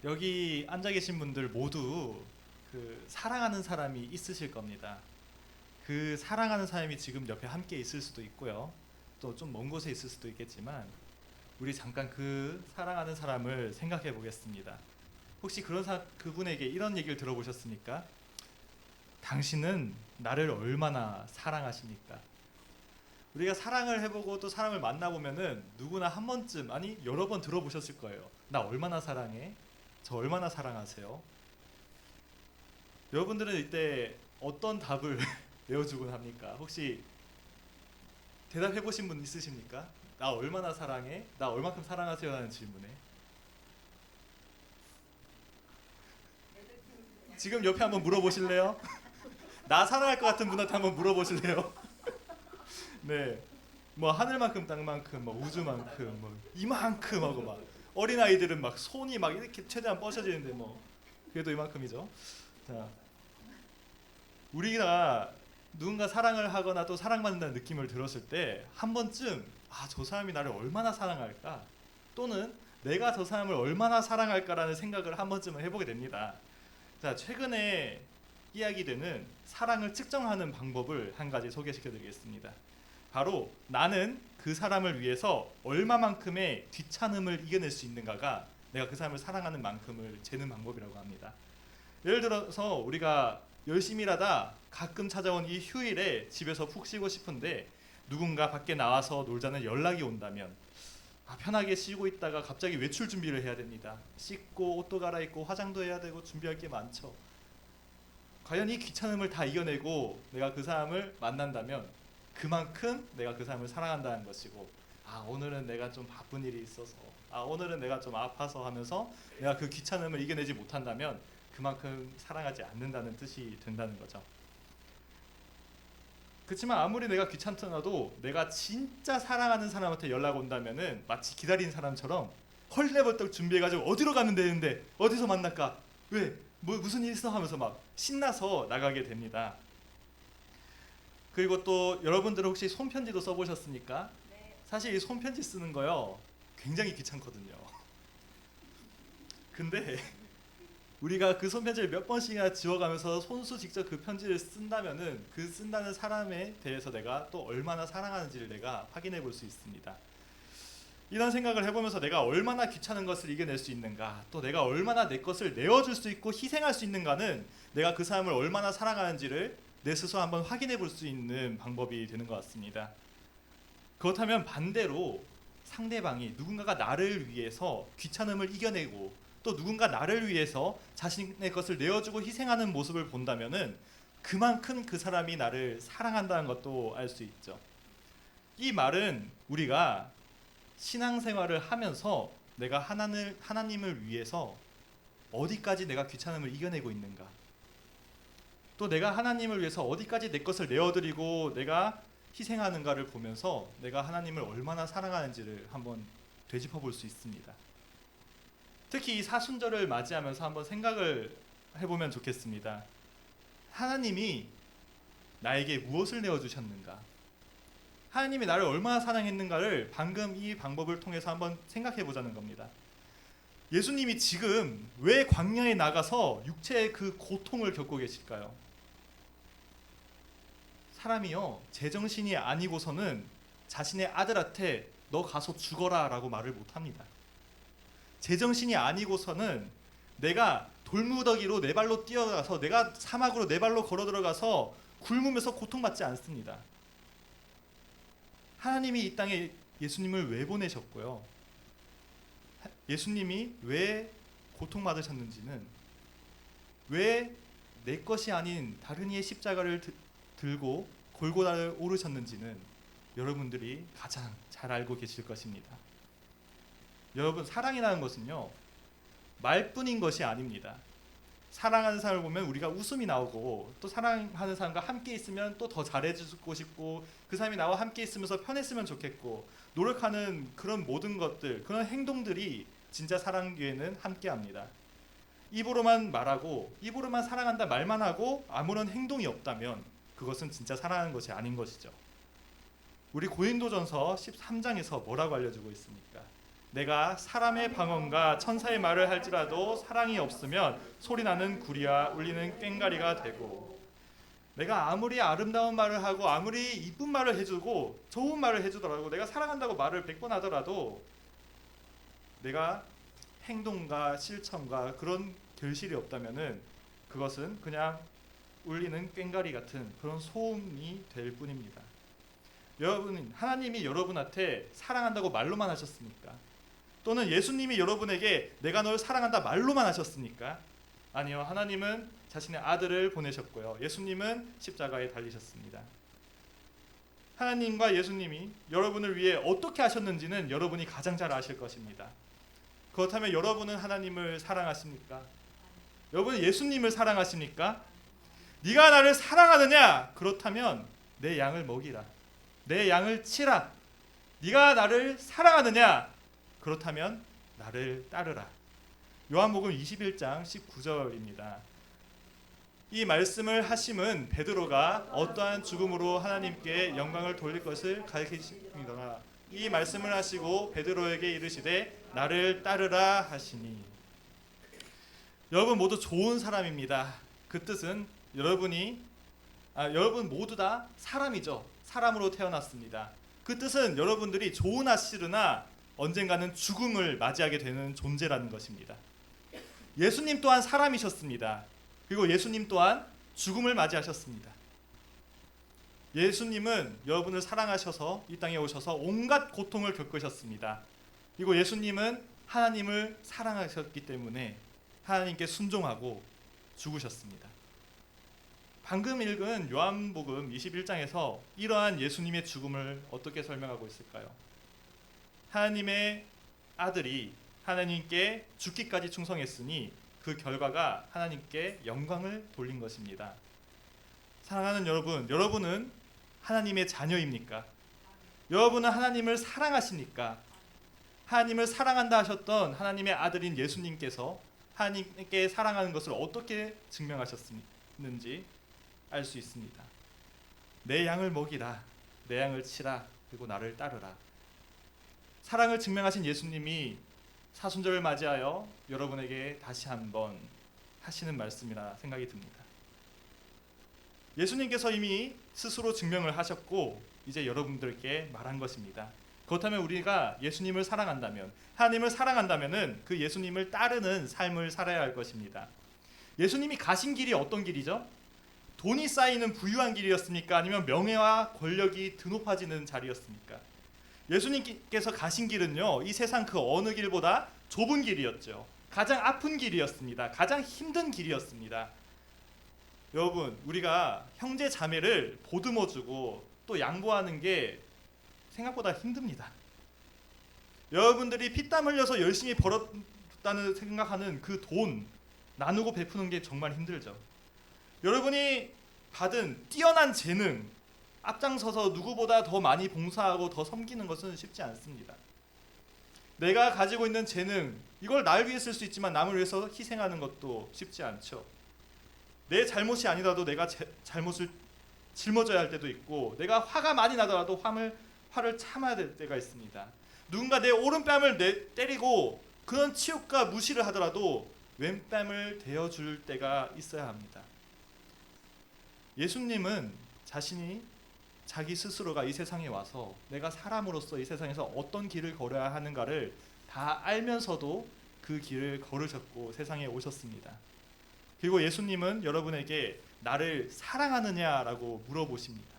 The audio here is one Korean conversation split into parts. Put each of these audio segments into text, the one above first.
여기 앉아 계신 분들 모두 그 사랑하는 사람이 있으실 겁니다. 그 사랑하는 사람이 지금 옆에 함께 있을 수도 있고요. 또 좀 먼 곳에 있을 수도 있겠지만 우리 잠깐 그 사랑하는 사람을 생각해 보겠습니다. 혹시 그분에게 이런 얘기를 들어보셨습니까? 당신은 나를 얼마나 사랑하십니까? 우리가 사랑을 해보고 또 사람을 만나보면은 누구나 한 번쯤, 아니 여러 번 들어보셨을 거예요. 나 얼마나 사랑해? 저 얼마나 사랑하세요? 여러분들은 이때 어떤 답을 내어주곤 합니까? 혹시 대답해 보신 분 있으십니까? 나 얼마나 사랑해? 나 얼마큼 사랑하세요? 라는 질문에 지금 옆에 한번 물어보실래요? 나 사랑할 것 같은 분한테 한번 물어보실래요? 네, 뭐 하늘만큼 땅만큼 뭐 우주만큼 뭐 이만큼 하고 막 어린 아이들은 막 손이 막 이렇게 최대한 뻗쳐지는데 뭐 그래도 이만큼이죠. 자, 우리가 누군가 사랑을 하거나 또 사랑받는다는 느낌을 들었을 때 한 번쯤 저 사람이 나를 얼마나 사랑할까? 또는 내가 저 사람을 얼마나 사랑할까라는 생각을 한 번쯤은 해보게 됩니다. 자, 최근에 이야기되는 사랑을 측정하는 방법을 한 가지 소개시켜 드리겠습니다. 바로 나는 그 사람을 위해서 얼마만큼의 귀찮음을 이겨낼 수 있는가가 내가 그 사람을 사랑하는 만큼을 재는 방법이라고 합니다. 예를 들어서 우리가 열심히 일하다 가끔 찾아온 이 휴일에 집에서 푹 쉬고 싶은데 누군가 밖에 나와서 놀자는 연락이 온다면 편하게 쉬고 있다가 갑자기 외출 준비를 해야 됩니다. 씻고 옷도 갈아입고 화장도 해야 되고 준비할 게 많죠. 과연 이 귀찮음을 다 이겨내고 내가 그 사람을 만난다면 그만큼 내가 그 사람을 사랑한다는 것이고, 오늘은 내가 좀 바쁜 일이 있어서, 오늘은 내가 좀 아파서 하면서 내가 그 귀찮음을 이겨내지 못한다면 그만큼 사랑하지 않는다는 뜻이 된다는 거죠. 그렇지만 아무리 내가 귀찮더라도 내가 진짜 사랑하는 사람한테 연락 온다면은 마치 기다린 사람처럼 헐레벌떡 준비해가지고 어디로 가면 되는데 어디서 만날까? 왜? 뭐 무슨 일 있어? 하면서 막 신나서 나가게 됩니다. 그리고 또 여러분들은 혹시 손편지도 써보셨습니까? 사실 이 손편지 쓰는 거요 굉장히 귀찮거든요. 근데 우리가 그 손편지를 몇 번씩이나 지워가면서 손수 직접 그 편지를 쓴다면은 그 쓴다는 사람에 대해서 내가 또 얼마나 사랑하는지를 내가 확인해 볼 수 있습니다. 이런 생각을 해보면서 내가 얼마나 귀찮은 것을 이겨낼 수 있는가, 또 내가 얼마나 내 것을 내어줄 수 있고 희생할 수 있는가는 내가 그 사람을 얼마나 사랑하는지를 내 스스로 한번 확인해 볼 수 있는 방법이 되는 것 같습니다. 그렇다면 반대로 상대방이 누군가가 나를 위해서 귀찮음을 이겨내고 또 누군가 나를 위해서 자신의 것을 내어주고 희생하는 모습을 본다면은 그만큼 그 사람이 나를 사랑한다는 것도 알 수 있죠. 이 말은 우리가 신앙생활을 하면서 내가 하나님을 위해서 어디까지 내가 귀찮음을 이겨내고 있는가, 또 내가 하나님을 위해서 어디까지 내 것을 내어드리고 내가 희생하는가를 보면서 내가 하나님을 얼마나 사랑하는지를 한번 되짚어 볼 수 있습니다. 특히 이 사순절을 맞이하면서 한번 생각을 해보면 좋겠습니다. 하나님이 나에게 무엇을 내어주셨는가? 하나님이 나를 얼마나 사랑했는가를 방금 이 방법을 통해서 한번 생각해 보자는 겁니다. 예수님이 지금 왜 광야에 나가서 육체의 그 고통을 겪고 계실까요? 사람이요, 제정신이 아니고서는 자신의 아들한테 너 가서 죽어라 라고 말을 못합니다. 제정신이 아니고서는 내가 돌무더기로 내 발로 뛰어가서 내가 사막으로 내 발로 걸어 들어가서 굶으면서 고통받지 않습니다. 하나님이 이 땅에 예수님을 왜 보내셨고요? 예수님이 왜 고통받으셨는지는, 왜 내 것이 아닌 다른 이의 십자가를 들고 골고다를 오르셨는지는 여러분들이 가장 잘 알고 계실 것입니다. 여러분, 사랑이라는 것은요 말뿐인 것이 아닙니다. 사랑하는 사람을 보면 우리가 웃음이 나오고, 또 사랑하는 사람과 함께 있으면 또 더 잘해주고 싶고, 그 사람이 나와 함께 있으면서 편했으면 좋겠고, 노력하는 그런 모든 것들, 그런 행동들이 진짜 사랑에는 함께합니다. 입으로만 말하고 입으로만 사랑한다 말만 하고 아무런 행동이 없다면 그것은 진짜 사랑하는 것이 아닌 것이죠. 우리 고린도전서 13장에서 뭐라고 알려주고 있습니까? 내가 사람의 방언과 천사의 말을 할지라도 사랑이 없으면 소리나는 구리와 울리는 꽹과리가 되고, 내가 아무리 아름다운 말을 하고 아무리 이쁜 말을 해주고 좋은 말을 해주더라도, 내가 사랑한다고 말을 100번 하더라도 내가 행동과 실천과 그런 결실이 없다면은 그것은 그냥 울리는 꽹과리 같은 그런 소음이 될 뿐입니다. 여러분, 하나님이 여러분한테 사랑한다고 말로만 하셨습니까? 또는 예수님이 여러분에게 내가 널 사랑한다 말로만 하셨습니까? 아니요, 하나님은 자신의 아들을 보내셨고요, 예수님은 십자가에 달리셨습니다. 하나님과 예수님이 여러분을 위해 어떻게 하셨는지는 여러분이 가장 잘 아실 것입니다. 그렇다면 여러분은 하나님을 사랑하십니까? 여러분은 예수님을 사랑하십니까? 네가 나를 사랑하느냐? 그렇다면 내 양을 먹이라, 내 양을 치라. 네가 나를 사랑하느냐? 그렇다면 나를 따르라. 요한복음 21장 19절입니다. 이 말씀을 하심은 베드로가 어떠한 죽음으로 하나님께 영광을 돌릴 것을 가르치십니다. 이 말씀을 하시고 베드로에게 이르시되 나를 따르라 하시니. 여러분 모두 좋은 사람입니다. 그 뜻은 여러분 모두 다 사람이죠. 사람으로 태어났습니다. 그 뜻은 여러분들이 좋으나 싫으나 언젠가는 죽음을 맞이하게 되는 존재라는 것입니다. 예수님 또한 사람이셨습니다. 그리고 예수님 또한 죽음을 맞이하셨습니다. 예수님은 여러분을 사랑하셔서 이 땅에 오셔서 온갖 고통을 겪으셨습니다. 그리고 예수님은 하나님을 사랑하셨기 때문에 하나님께 순종하고 죽으셨습니다. 방금 읽은 요한복음 21장에서 이러한 예수님의 죽음을 어떻게 설명하고 있을까요? 하나님의 아들이 하나님께 죽기까지 충성했으니 그 결과가 하나님께 영광을 돌린 것입니다. 사랑하는 여러분, 여러분은 하나님의 자녀입니까? 여러분은 하나님을 사랑하십니까? 하나님을 사랑한다 하셨던 하나님의 아들인 예수님께서 하나님께 사랑하는 것을 어떻게 증명하셨는지 알 수 있습니다. 내 양을 먹이라, 내 양을 치라, 그리고 나를 따르라. 사랑을 증명하신 예수님이 사순절을 맞이하여 여러분에게 다시 한번 하시는 말씀이라 생각이 듭니다. 예수님께서 이미 스스로 증명을 하셨고 이제 여러분들께 말한 것입니다. 그렇다면 우리가 예수님을 사랑한다면, 하나님을 사랑한다면은 그 예수님을 따르는 삶을 살아야 할 것입니다. 예수님이 가신 길이 어떤 길이죠? 돈이 쌓이는 부유한 길이었습니까? 아니면 명예와 권력이 드높아지는 자리였습니까? 예수님께서 가신 길은요, 이 세상 그 어느 길보다 좁은 길이었죠. 가장 아픈 길이었습니다. 가장 힘든 길이었습니다. 여러분, 우리가 형제 자매를 보듬어주고 또 양보하는 게 생각보다 힘듭니다. 여러분들이 피땀 흘려서 열심히 벌었다는 생각하는 그 돈 나누고 베푸는 게 정말 힘들죠. 여러분이 받은 뛰어난 재능, 앞장서서 누구보다 더 많이 봉사하고 더 섬기는 것은 쉽지 않습니다. 내가 가지고 있는 재능, 이걸 날 위해 쓸 수 있지만 남을 위해서 희생하는 것도 쉽지 않죠. 내 잘못이 아니라도 내가 잘못을 짊어져야 할 때도 있고, 내가 화가 많이 나더라도 화를 참아야 될 때가 있습니다. 누군가 내 오른뺨을 때리고 그런 치욕과 무시를 하더라도 왼뺨을 대어줄 때가 있어야 합니다. 예수님은 자기 스스로가 이 세상에 와서 내가 사람으로서 이 세상에서 어떤 길을 걸어야 하는가를 다 알면서도 그 길을 걸으셨고 세상에 오셨습니다. 그리고 예수님은 여러분에게 나를 사랑하느냐라고 물어보십니다.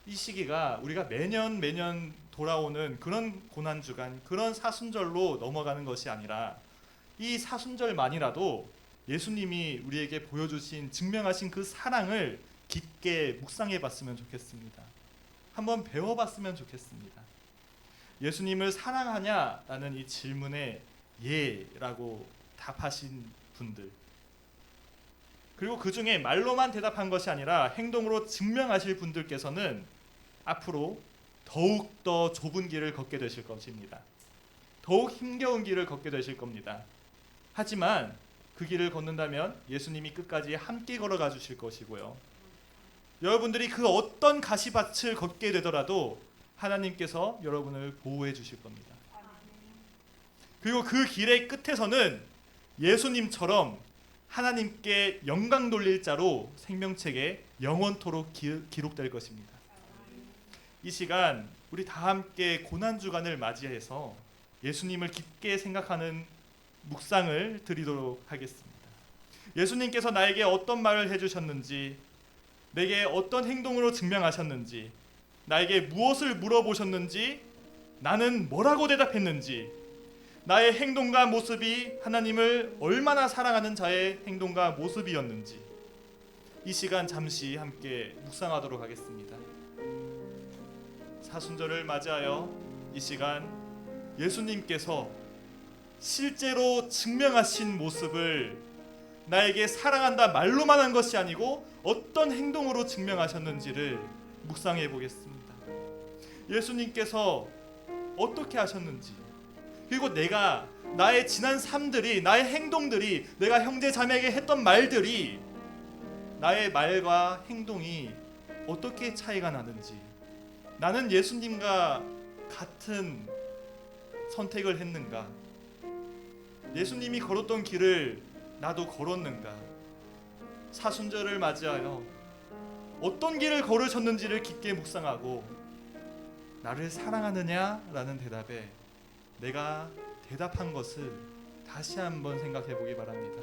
이 시기가 우리가 매년 돌아오는 그런 고난주간, 그런 사순절로 넘어가는 것이 아니라 이 사순절만이라도 예수님이 우리에게 보여주신, 증명하신 그 사랑을 깊게 묵상해 봤으면 좋겠습니다. 한번 배워봤으면 좋겠습니다. 예수님을 사랑하냐라는 이 질문에 예라고 답하신 분들, 그리고 그 중에 말로만 대답한 것이 아니라 행동으로 증명하실 분들께서는 앞으로 더욱 더 좁은 길을 걷게 되실 것입니다. 더욱 힘겨운 길을 걷게 되실 겁니다. 하지만 그 길을 걷는다면 예수님이 끝까지 함께 걸어가 주실 것이고요. 여러분들이 그 어떤 가시밭을 걷게 되더라도 하나님께서 여러분을 보호해 주실 겁니다. 그리고 그 길의 끝에서는 예수님처럼 하나님께 영광 돌릴 자로 생명책에 영원토록 기록될 것입니다. 이 시간 우리 다 함께 고난주간을 맞이해서 예수님을 깊게 생각하는 묵상을 드리도록 하겠습니다. 예수님께서 나에게 어떤 말을 해주셨는지, 내게 어떤 행동으로 증명하셨는지, 나에게 무엇을 물어보셨는지, 나는 뭐라고 대답했는지, 나의 행동과 모습이 하나님을 얼마나 사랑하는 자의 행동과 모습이었는지, 이 시간 잠시 함께 묵상하도록 하겠습니다. 사순절을 맞이하여 이 시간 예수님께서 실제로 증명하신 모습을 나에게 사랑한다 말로만 한 것이 아니고 어떤 행동으로 증명하셨는지를 묵상해 보겠습니다. 예수님께서 어떻게 하셨는지, 그리고 내가 나의 지난 삶들이, 나의 행동들이, 내가 형제 자매에게 했던 말들이, 나의 말과 행동이 어떻게 차이가 나는지, 나는 예수님과 같은 선택을 했는가, 예수님이 걸었던 길을 나도 걸었는가, 사순절을 맞이하여 어떤 길을 걸으셨는지를 깊게 묵상하고 나를 사랑하느냐라는 대답에 내가 대답한 것을 다시 한번 생각해 보기 바랍니다.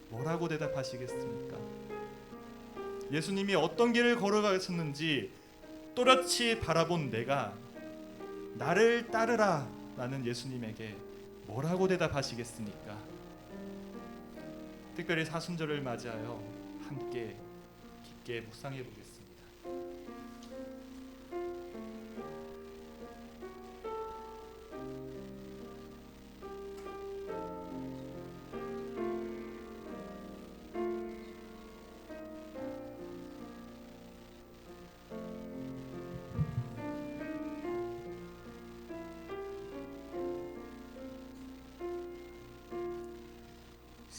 뭐라고 대답하시겠습니까? 예수님이 어떤 길을 걸어가셨는지 또렷이 바라본 내가 나를 따르라 라는 예수님에게 뭐라고 대답하시겠습니까? 특별히 사순절을 맞이하여 함께 깊게 묵상해 보겠습니다.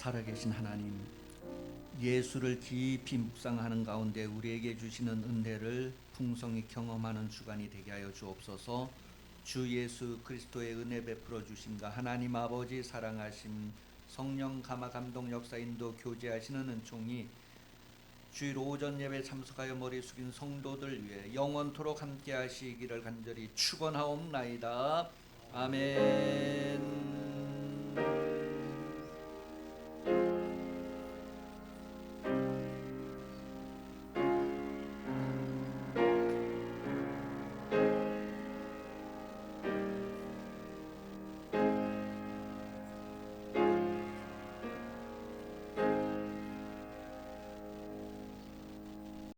살아계신 하나님, 예수를 깊이 묵상하는 가운데 우리에게 주시는 은혜를 풍성히 경험하는 주간이 되게 하여 주옵소서. 주 예수 그리스도의 은혜 베풀어 주심과 하나님 아버지 사랑하심, 성령 감화 감동 역사 인도 교제하시는 은총이 주일 오전 예배 참석하여 머리 숙인 성도들 위해 영원토록 함께 하시기를 간절히 축원하옵나이다. 아멘.